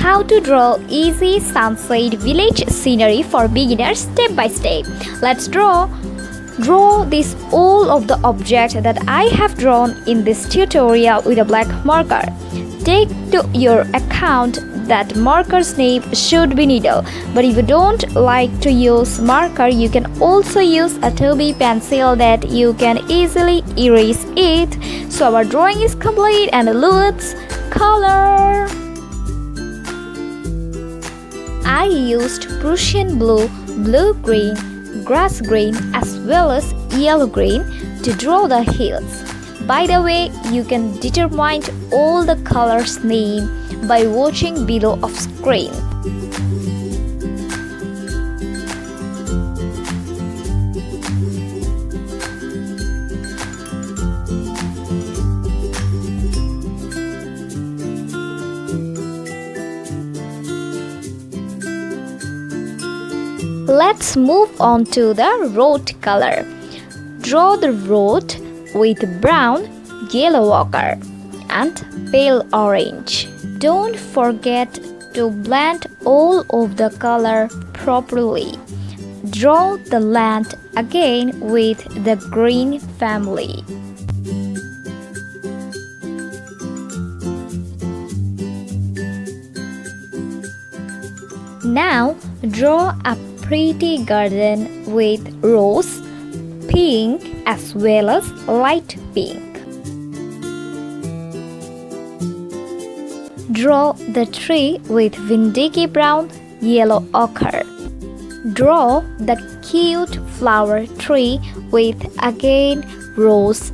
How to draw easy sunset village scenery for beginners step by step. Let's draw. Draw this all of the objects that I have drawn in this tutorial with a black marker. Take to your account that marker's name should be needle, but if you don't like to use marker, you can also use a 2B pencil that you can easily erase it. So our drawing is complete and let's color. I used Prussian blue, blue-green, grass green as well as yellow green to draw the hills. By the way, you can determine all the colors name by watching below of screen. Let's move on to the road color. Draw the road with brown, yellow ochre, and pale orange. Don't forget to blend all of the color properly. Draw the land again with the green family. Now draw a pretty garden with rose, pink as well as light pink. Draw the tree with vindigy brown, yellow ochre. Draw the cute flower tree with again rose,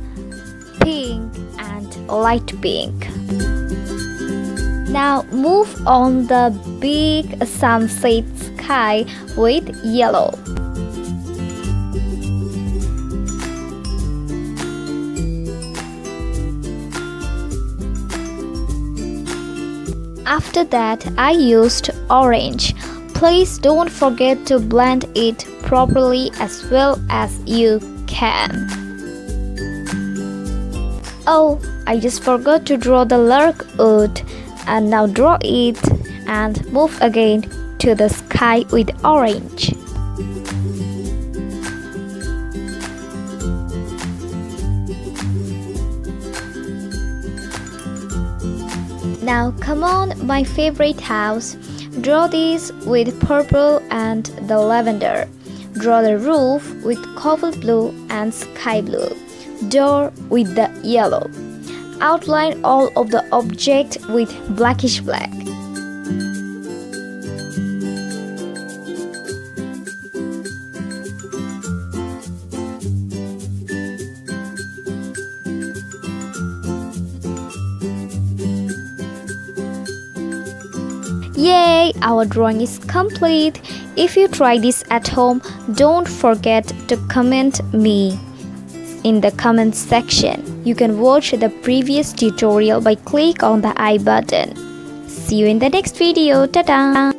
pink and light pink. Now move on the big sunset sky with yellow. After that, I used orange. Please don't forget to blend it properly as well as you can. Oh, I just forgot to draw the lark wood. And now draw it and move again to the sky with orange. Now come on, my favorite house. Draw this with purple and the lavender. Draw the roof with cobalt blue and sky blue. Door with the yellow. Outline all of the object with blackish black. Yay! Our drawing is complete. If you try this at home, don't forget to comment me in the comment section. You can watch the previous tutorial by click on the I button. See you in the next video. Ta-da!